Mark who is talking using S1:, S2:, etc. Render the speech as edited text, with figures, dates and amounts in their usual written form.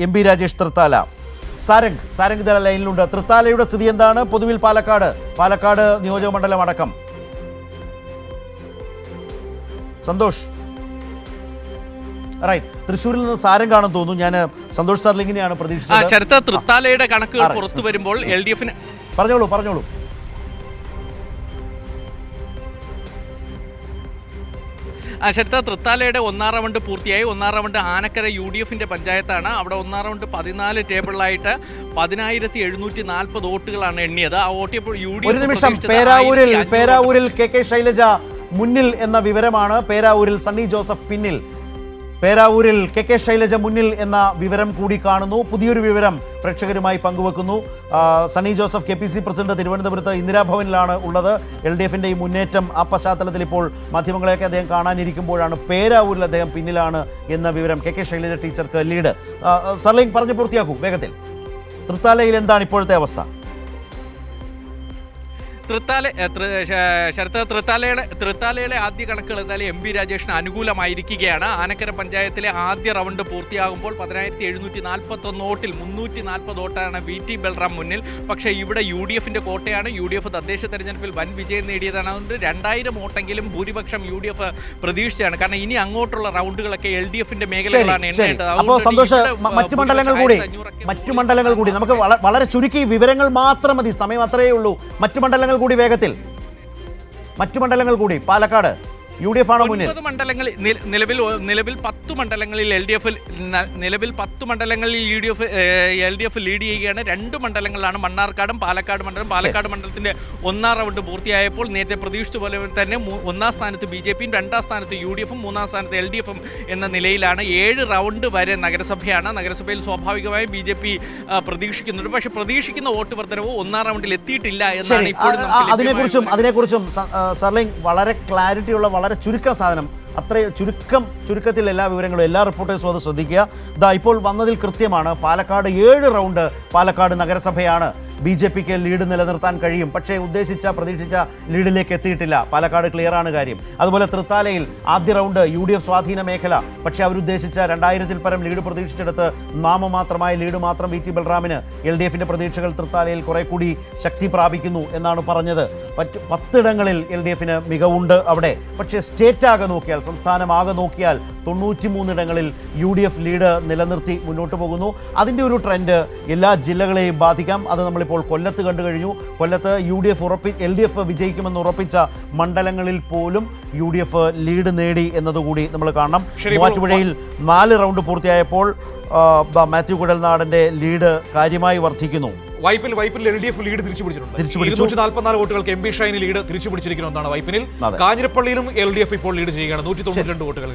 S1: M P Rajesh Thrithala. Sarang ഇതര ലൈനിലുണ്ട്. തൃത്താലയുടെ സ്ഥിതി എന്താണ്? പൊതുവിൽ പാലക്കാട് നിയോജക മണ്ഡലം അടക്കം. സന്തോഷ്, റൈറ്റ്. തൃശ്ശൂരിൽ നിന്ന് സാരംഗാണെന്ന് തോന്നുന്നു. ഞാൻ സന്തോഷ് സർലിങ്ങിനെയാണ് പ്രതീക്ഷിച്ചത്.
S2: തൃത്താലയുടെ കണക്കുകൾ പുറത്തു വരുമ്പോൾ LDF
S1: പറഞ്ഞോളൂ.
S2: തൃത്താലയുടെ ഒന്നാം റൗണ്ട് പൂർത്തിയായി. ഒന്നാം റൗണ്ട് ആനക്കര UDF പഞ്ചായത്താണ്. അവിടെ ഒന്നാം റൗണ്ട് 14 ടേബിളിലായിട്ട് 10,740 വോട്ടുകളാണ് എണ്ണിയത്. ആ വോട്ടിയപ്പോൾ
S1: ഒരു നിമിഷം, പേരാവൂരിൽ KK ശൈലജ മുന്നിൽ എന്ന വിവരമാണ്. പേരാവൂരിൽ സണ്ണി ജോസഫ് പിന്നിൽ, പേരാവൂരിൽ KK ശൈലജ മുന്നിൽ എന്ന വിവരം കൂടി കാണുന്നു. പുതിയൊരു വിവരം പ്രേക്ഷകരുമായി പങ്കുവെക്കുന്നു. സണ്ണി ജോസഫ് KPC പ്രസിഡന്റ് തിരുവനന്തപുരത്ത് ഇന്ദിരാഭവനിലാണ് ഉള്ളത്. LDF ഈ മുന്നേറ്റം, ആ പശ്ചാത്തലത്തിൽ ഇപ്പോൾ മാധ്യമങ്ങളെയൊക്കെ അദ്ദേഹം കാണാനിരിക്കുമ്പോഴാണ് പേരാവൂരിൽ അദ്ദേഹം പിന്നിലാണ് എന്ന വിവരം. KK ശൈലജ ടീച്ചർക്ക് ലീഡ്. സർലിംഗ് പറഞ്ഞു പൂർത്തിയാക്കൂ വേഗത്തിൽ. തൃത്താലയിൽ എന്താണ് ഇപ്പോഴത്തെ അവസ്ഥ?
S2: തൃത്താലയുടെ ആദ്യ കണക്കുകൾ എന്തായാലും MB രാജേഷിന് അനുകൂലമായിരിക്കുകയാണ്. ആനക്കര പഞ്ചായത്തിലെ ആദ്യ റൗണ്ട് പൂർത്തിയാകുമ്പോൾ 10,741 വോട്ടിൽ 340 വോട്ടാണ് VT ബൽറാം മുന്നിൽ. പക്ഷേ ഇവിടെ UDF കോട്ടയാണ്. UDF തദ്ദേശ തെരഞ്ഞെടുപ്പിൽ വൻ വിജയം നേടിയതാണ്. അതുകൊണ്ട് 2000 വോട്ടെങ്കിലും ഭൂരിപക്ഷം UDF പ്രതീക്ഷിച്ചാണ്. കാരണം ഇനി അങ്ങോട്ടുള്ള റൗണ്ടുകളൊക്കെ LDF മേഖലകളാണ് എണ്ണേണ്ടത്.
S1: അപ്പോൾ സന്തോഷ്, മറ്റു മണ്ഡലങ്ങൾ കൂടി നമുക്ക് വളരെ ചുരുക്കി വിവരങ്ങൾ മാത്രം മതി, സമയം അത്രയേ ഉള്ളൂ. മറ്റു മണ്ഡലങ്ങൾ കൂടി വേഗത്തിൽ. മറ്റു മണ്ഡലങ്ങൾ കൂടി. പാലക്കാട് UDF ആണോ മുന്നിൽ?
S2: നിലവിൽ 10 മണ്ഡലങ്ങളിൽ LDF ലീഡ് ചെയ്യുകയാണ്. 2 മണ്ഡലങ്ങളിലാണ് മണ്ണാർക്കാടും പാലക്കാട് മണ്ഡലം. പാലക്കാട് മണ്ഡലത്തിന്റെ ഒന്നാം റൗണ്ട് പൂർത്തിയായപ്പോൾ നേരത്തെ പ്രതീക്ഷിച്ച പോലെ തന്നെ ഒന്നാം സ്ഥാനത്ത് BJPയും 2ാം സ്ഥാനത്ത് UDFും 3ാം സ്ഥാനത്ത് LDFും എന്ന നിലയിലാണ്. 7 റൗണ്ട് വരെ നഗരസഭയാണ്. നഗരസഭയിൽ സ്വാഭാവികമായും BJP പ്രതീക്ഷിക്കുന്നുണ്ട്. പക്ഷേ പ്രതീക്ഷിക്കുന്ന വോട്ട് വർധനവ് ഒന്നാം റൗണ്ടിൽ എത്തിയിട്ടില്ല എന്നാണ് ഇപ്പോഴും.
S1: അതിനെക്കുറിച്ചും സർലിംഗ് വളരെ ക്ലാരിറ്റിയുള്ള വളരെ ചുരുക്കം സാധനം, ചുരുക്കത്തിൽ എല്ലാ വിവരങ്ങളും, എല്ലാ റിപ്പോർട്ടേഴ്സും അത് ശ്രദ്ധിക്കുക. ഇപ്പോൾ വന്നതിൽ കൃത്യമാണ്. പാലക്കാട് 7 റൗണ്ട് പാലക്കാട് നഗരസഭയാണ്. BJPക്ക് ലീഡ് നിലനിർത്താൻ കഴിയും, പക്ഷേ പ്രതീക്ഷിച്ച ലീഡിലേക്ക് എത്തിയിട്ടില്ല. പാലക്കാട് ക്ലിയറാണ് കാര്യം. അതുപോലെ തൃത്താലയിൽ ആദ്യ റൗണ്ട് UDF സ്വാധീന മേഖല, പക്ഷേ അവരുദ്ദേശിച്ച 2000-ൽ പരം ലീഡ് പ്രതീക്ഷിച്ചെടുത്ത് നാമമാത്രമായ ലീഡ് മാത്രം VT ബൽറാമിന്. LDF പ്രതീക്ഷകൾ തൃത്താലയിൽ കുറെ കൂടി ശക്തി പ്രാപിക്കുന്നു എന്നാണ് പറഞ്ഞത്. 10 ഇടങ്ങളിൽ LDF മികവുണ്ട് അവിടെ. പക്ഷേ സ്റ്റേറ്റ് ആകെ നോക്കിയാൽ, സംസ്ഥാനമാകെ നോക്കിയാൽ 93 ഇടങ്ങളിൽ UDF ലീഡ് നിലനിർത്തി മുന്നോട്ട് പോകുന്നു. അതിൻ്റെ ഒരു ട്രെൻഡ് എല്ലാ ജില്ലകളെയും ബാധിക്കാം. അത് നമ്മളിപ്പോൾ കൊല്ലത്ത് കണ്ടു കഴിഞ്ഞു. കൊല്ലത്ത് LDF വിജയിക്കുമെന്ന് ഉറപ്പിച്ച മണ്ഡലങ്ങളിൽ പോലും UDF ലീഡ് നേടി എന്നതുകൂടി നമ്മൾ കാണണം. മൂവാറ്റുപുഴയിൽ 4 റൗണ്ട് പൂർത്തിയായപ്പോൾ മാത്യു കുഴൽനാടന്റെ ലീഡ് കാര്യമായി വർദ്ധിക്കുന്നു.
S3: വൈപ്പിൽ LDF ലീഡ് തിരിച്ചു പിടിച്ചിട്ടുണ്ട്. 244 വോട്ടുകൾക്ക് MB ഷൈനി ലീഡ് തിരിച്ചു പിടിച്ചിരിക്കുന്ന ഒന്നാണ് വൈപ്പിനിൽ. കാഞ്ഞിരപ്പള്ളിയിലും LDF ഇപ്പോൾ ലീഡ് ചെയ്യുകയാണ് 192 വോട്ടുകൾ.